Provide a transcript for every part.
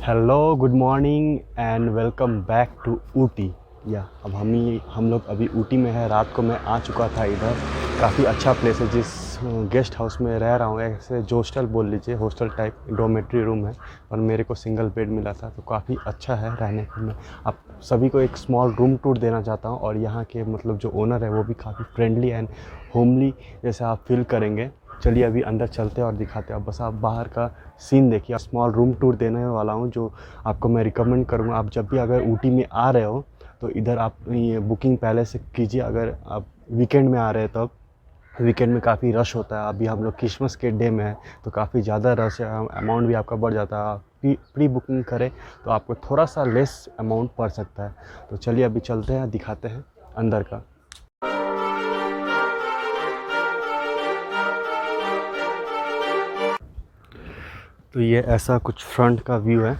Hello good morning and welcome back to Ooty. या अब हम लोग अभी ऊटी में है। रात को मैं आ चुका था इधर। काफ़ी अच्छा प्लेस है। जिस गेस्ट हाउस में रह रहा हूँ, ऐसे हॉस्टल बोल लीजिए, हॉस्टल टाइप डोमेट्री रूम है और मेरे को सिंगल बेड मिला था, तो काफ़ी अच्छा है रहने के। मैं आप सभी को एक स्मॉल रूम टूर देना चाहता हूँ और यहाँ के मतलब जो ओनर है वो भी काफ़ी फ्रेंडली एंड होमली जैसे आप फील करेंगे। चलिए अभी अंदर चलते हैं और दिखाते हैं। अब बस आप बाहर का सीन देखिए। स्मॉल रूम टूर देने वाला हूँ जो आपको मैं रिकमेंड करूँगा। आप जब भी अगर ऊटी में आ रहे हो तो इधर आप ये बुकिंग पहले से कीजिए। अगर आप वीकेंड में आ रहे हैं तब वीकेंड में काफ़ी रश होता है। अभी हम लोग क्रिसमस के डे में है तो काफ़ी ज़्यादा रश है, अमाउंट भी आपका बढ़ जाता है। आप प्री बुकिंग करें तो आपको थोड़ा सा लेस अमाउंट पड़ सकता है। तो चलिए अभी चलते हैं, दिखाते हैं अंदर का। तो ये ऐसा कुछ फ्रंट का व्यू है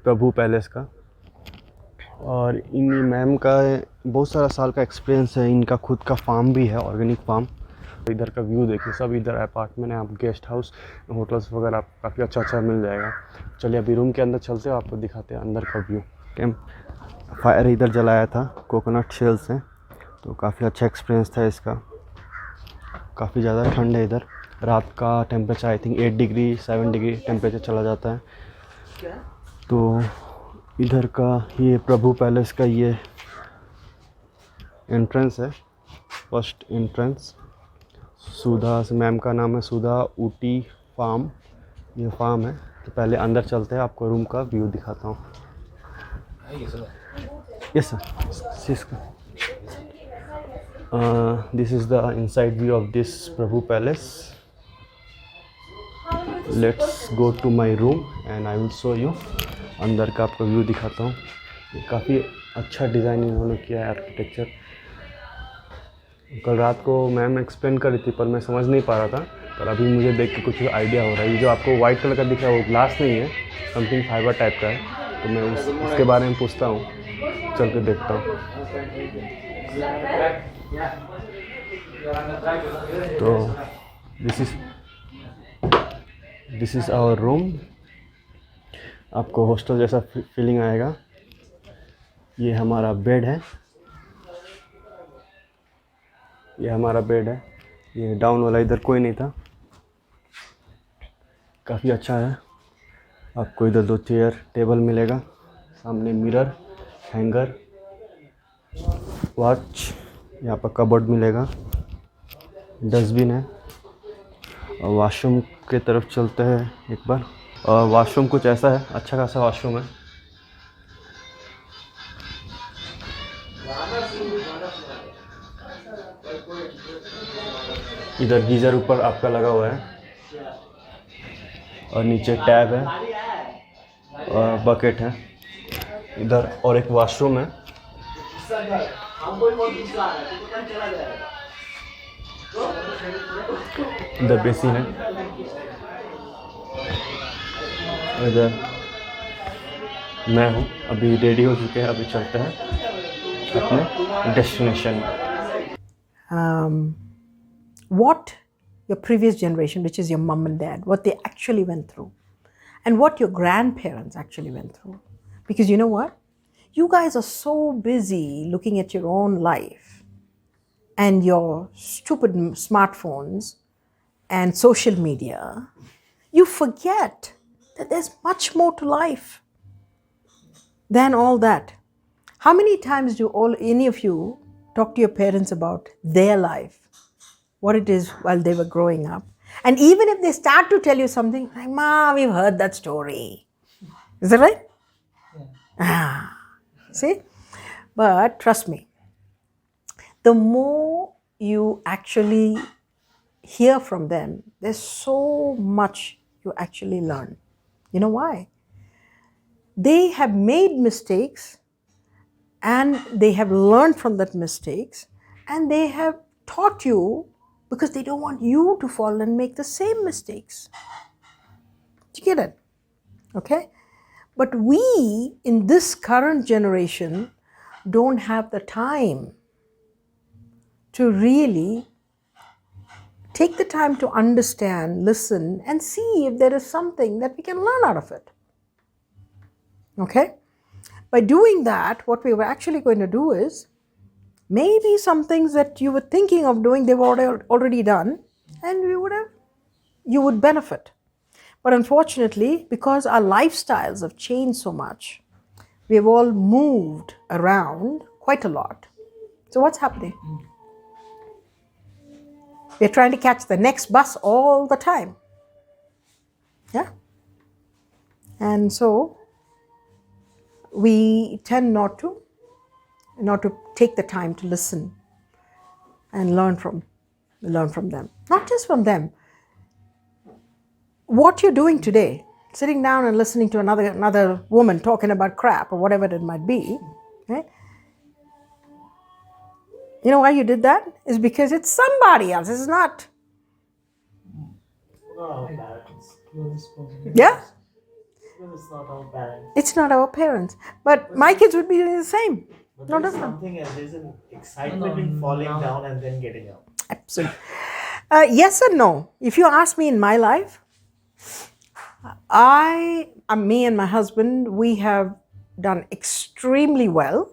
प्रभु पैलेस का। और इन मैम का बहुत सारा साल का एक्सपीरियंस है। इनका खुद का फार्म भी है, ऑर्गेनिक फार्म। इधर का व्यू देखिए, सब इधर अपार्टमेंट है। आप गेस्ट हाउस होटल्स वगैरह काफ़ी अच्छा मिल जाएगा। चलिए अभी रूम के अंदर चलते हैं, आपको दिखाते हैं अंदर का व्यू। कैंप फायर इधर जलाया था कोकोनट शेल से, तो काफ़ी अच्छा एक्सपीरियंस था इसका। काफ़ी ज़्यादा ठंड है इधर। रात का temperature I think 8 degree 7 degree temperature चला जाता है। तो इधर का ये प्रभु पैलेस का ये एंट्रेंस है, फर्स्ट एंट्रेंस। सुधा मैम का नाम है, सुधा ऊटी फार्म, ये फार्म है। तो पहले अंदर चलते हैं, आपको रूम का व्यू दिखाता हूँ। Yes sir, this is the inside view of this Prabhu palace. Let's go to my room and I will show you. अंदर का आपको व्यू दिखाता हूँ। काफ़ी अच्छा डिज़ाइन इन्होंने किया है, आर्किटेक्चर। कल रात को मैम एक्सप्लेन कर रही थी पर मैं समझ नहीं पा रहा था, पर अभी मुझे देख के कुछ आइडिया हो रहा है। ये जो आपको वाइट कलर का दिख रहा है वो ग्लास नहीं है, समथिंग फाइबर टाइप का है। तो मैं उसके बारे में पूछता हूँ, चल के देखता हूँ। तो दिस इज़ आवर रूम। आपको हॉस्टल जैसा फीलिंग आएगा। ये हमारा बेड है, ये हमारा बेड है। ये डाउन वाला इधर कोई नहीं था। काफ़ी अच्छा है। आपको इधर 2 चेयर टेबल मिलेगा, सामने मिरर, हैंगर, वॉच, यहाँ पर कबर्ड मिलेगा, डस्टबिन है। और वॉशरूम के तरफ चलते हैं एक बार। और वॉशरूम कुछ ऐसा है, अच्छा खासा वॉशरूम है। इधर गीज़र ऊपर आपका लगा हुआ है और नीचे टैब है और बकेट है इधर। और एक वॉशरूम है। इधर बेसिन है। इधर मैं हूँ, अभी रेडी हो चुके हैं। अभी चलते हैं अपने डेस्टिनेशन में। What your previous generation, which is your mom and dad, what they actually went through, and what your grandparents actually went through. Because you know what? You guys are so busy looking at your own life and your stupid smartphones and social media, you forget that there's much more to life than all that. How many times do any of you talk to your parents about their life, what it is while they were growing up? And even if they start to tell you something, like, Ma, we've heard that story. Is that right? Yeah. See? But trust me, the more you actually hear from them, there's so much you actually learn. You know why? They have made mistakes and they have learned from that mistakes and they have taught you because they don't want you to fall and make the same mistakes. Do you get it? Okay? But we in this current generation don't have the time to really take the time to understand, listen, and see if there is something that we can learn out of it. Okay? By doing that, what we were actually going to do is, maybe some things that you were thinking of doing, they've already done, and you would benefit. But unfortunately, because our lifestyles have changed so much, we have all moved around quite a lot. So what's happening? We're trying to catch the next bus all the time. Yeah? And so we tend not to take the time to listen and learn from them. Not just from them. What you're doing today, sitting down and listening to another woman talking about crap or whatever it might be, right? You know why you did that? Is because it's somebody else. It's not. Our parents. Yeah? It's not our parents. It's not our parents. But my kids would be doing the same. But No there's different. something else. There's an excitement in falling down and then getting up. Absolutely. Yes and no. If you ask me in my life, me and my husband, we have done extremely well.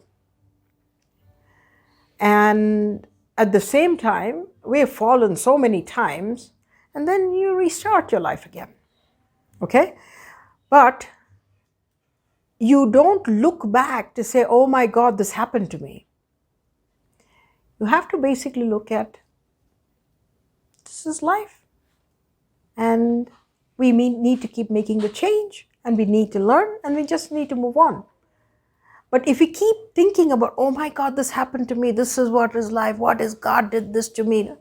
And at the same time, we have fallen so many times, and then you restart your life again. Okay? But you don't look back to say, oh my God, this happened to me. You have to basically look at, this is life. And we need to keep making the change, and we need to learn, and we just need to move on. But if we keep thinking about, oh my God, this happened to me, this is what is life, what is God did this to me,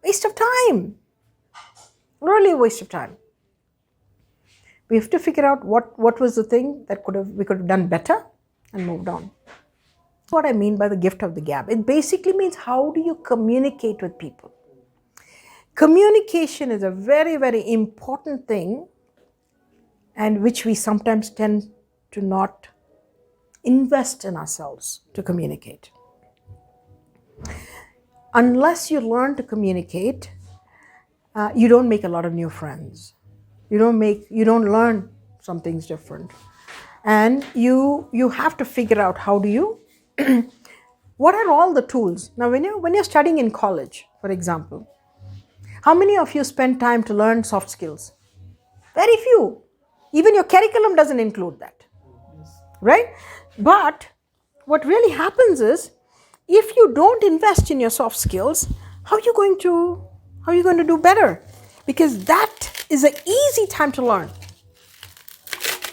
waste of time. Really a waste of time. We have to figure out what was the thing that we could have done better and moved on. That's what I mean by the gift of the gab. It basically means, how do you communicate with people? Communication is a very, very important thing, and which we sometimes tend to not invest in ourselves to communicate. Unless you learn to communicate, you don't make a lot of new friends. You don't learn some things different. And you have to figure out, how do you, what are all the tools? Now, when you're studying in college, for example, how many of you spend time to learn soft skills? Very few. Even your curriculum doesn't include that. Right? But what really happens is, if you don't invest in your soft skills, how are you going to do better? Because that is an easy time to learn.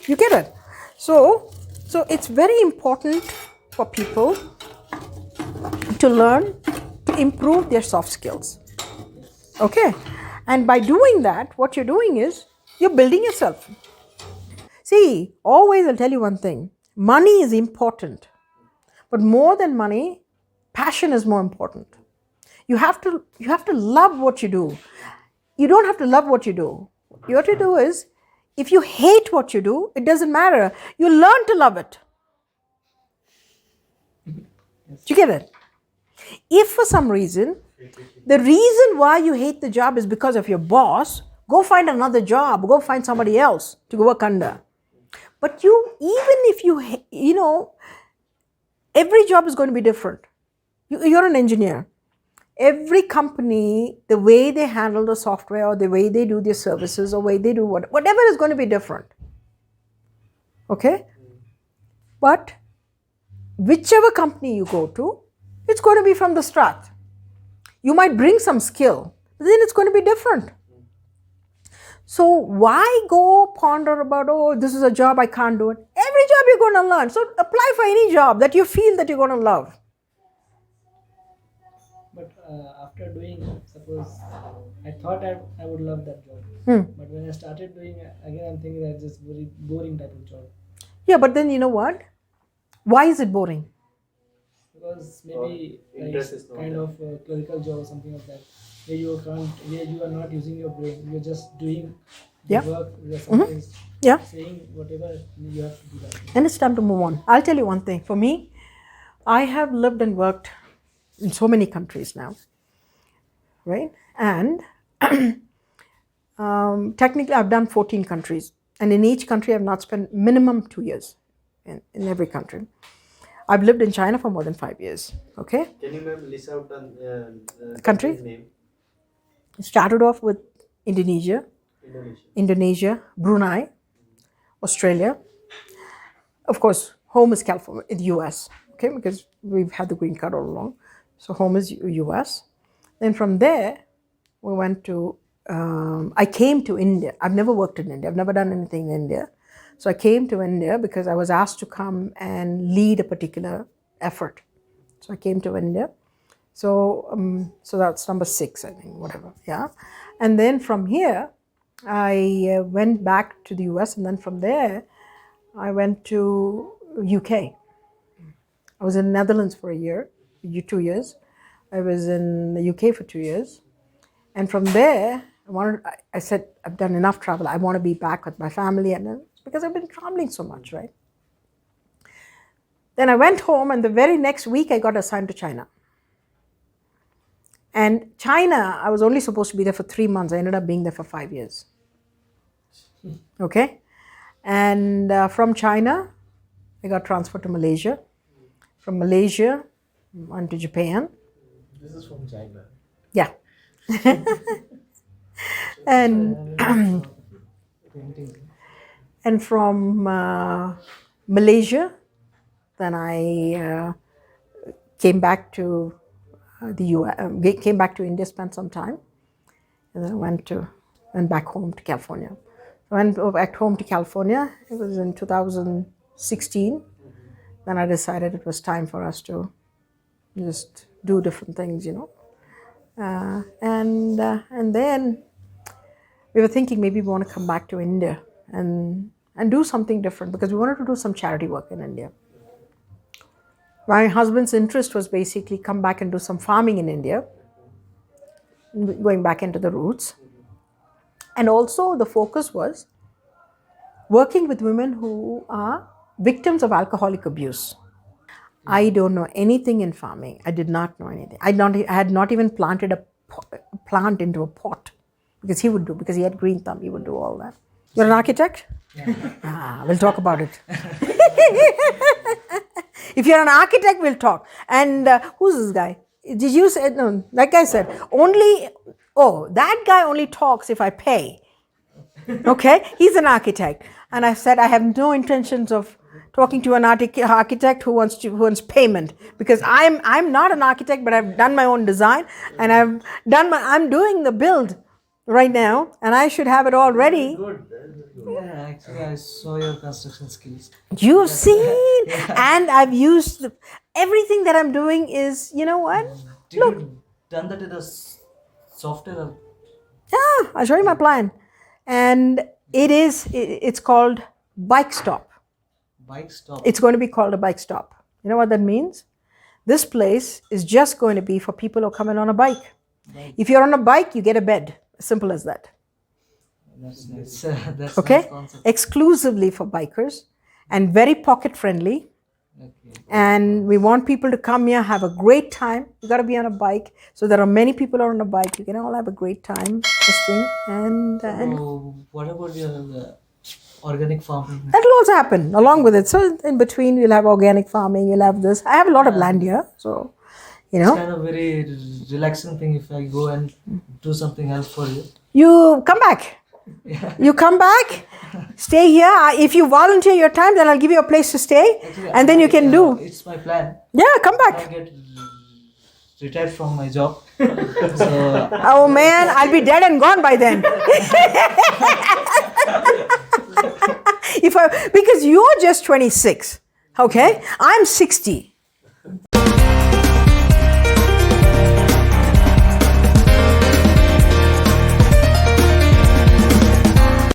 You get it? So it's very important for people to learn to improve their soft skills. Okay? And by doing that, what you're doing is, you're building yourself. See, always I'll tell you one thing. Money is important. But more than money, passion is more important. You have to love what you do. You don't have to love what you do. What you have to do is, if you hate what you do, it doesn't matter. You learn to love it. Do you get it? If for some reason, the reason why you hate the job is because of your boss, go find another job. Go find somebody else to work under. But even if every job is going to be different. You're an engineer. Every company, the way they handle the software, or the way they do their services, or way they do whatever is going to be different. Okay? But whichever company you go to, it's going to be from the start. You might bring some skill, but then it's going to be different. So why go ponder about, oh, this is a job, I can't do it. Every job you're going to learn. So apply for any job that you feel that you're going to love. But after doing, suppose I thought I would love that job. But when I started doing, again I'm thinking that's just very boring type of job. Yeah, but then you know what? Why is it boring? Because maybe interest like is not kind there. of a clerical job or something like that, where you are not using your brain. You're just doing the Yeah. work. You're sometimes Yeah. saying whatever you have to do that. And it's time to move on. I'll tell you one thing. For me, I have lived and worked in so many countries now, right? And technically, I've done 14 countries. And in each country, I've not spent minimum 2 years in every country. I've lived in China for more than 5 years. Okay? Can you ma'am list out the Country? name? Started off with Indonesia, Indonesia. Brunei, Australia. Of course, home is California, in the US, okay, because we've had the green card all along. So home is US. Then from there, we went to, I came to India. I've never worked in India. I've never done anything in India. So I came to India because I was asked to come and lead a particular effort. So I came to India. So that's number 6, I think, whatever, yeah. And then from here, I went back to the US, and then from there, I went to UK. I was in Netherlands for a year, 2 years. I was in the UK for 2 years. And from there, I said, I've done enough travel. I want to be back with my family, and then, because I've been traveling so much, right? Then I went home, and the very next week, I got assigned to China. And China, I was only supposed to be there for 3 months. I ended up being there for 5 years. Okay? And from China, I got transferred to Malaysia. From Malaysia, went to Japan. This is from China. Yeah. And and from Malaysia, then I came back to the US, came back to India, spent some time, and then I went back home to California. I went back home to California. It was in 2016. Then I decided it was time for us to just do different things, you know. And then we were thinking maybe we want to come back to India and do something different, because we wanted to do some charity work in India. My husband's interest was basically come back and do some farming in India, going back into the roots. And also the focus was working with women who are victims of alcoholic abuse. I don't know anything in farming. I did not know anything. I had not even planted a plant into a pot, because he would do, because he had green thumb, he would do all that. You're an architect? Yeah. We'll talk about it. If you're an architect, we'll talk. And who's this guy? Did you say, no, that guy said, that guy only talks if I pay. Okay? He's an architect. And I said, I have no intentions of talking to an architect who wants payment, because I'm not an architect, but I've done my own design, and I'm doing the build right now, and I should have it all ready. Yeah, actually, I saw your construction skills. You've seen, and I've used everything that I'm doing is, you know what? Did you done that in a software? Yeah, I'll show you my plan. And it's called Bike Stop. Bike stop. It's going to be called a bike stop. You know what that means? This place is just going to be for people who are coming on a bike. Right. If you're on a bike, you get a bed. Simple as that. That's nice. That's Okay? nice concept. Exclusively for bikers, and very pocket friendly. Okay. And we want people to come here, have a great time. You got to be on a bike. So there are many people on a bike. You can all have a great time. This thing. And So what about your organic farming? that will also happen along with it. So in between, you'll have organic farming. You'll have this. I have a lot of land here. So, you know. It's kind of very relaxing thing if I go and do something else for you. You come back. Yeah. You come back, stay here. If you volunteer your time, then I'll give you a place to stay. Actually, and then you can do. It's my plan. Yeah, come I back. get retired from my job. So Oh man, I'll be dead and gone by then. Because you're just 26, okay? I'm 60.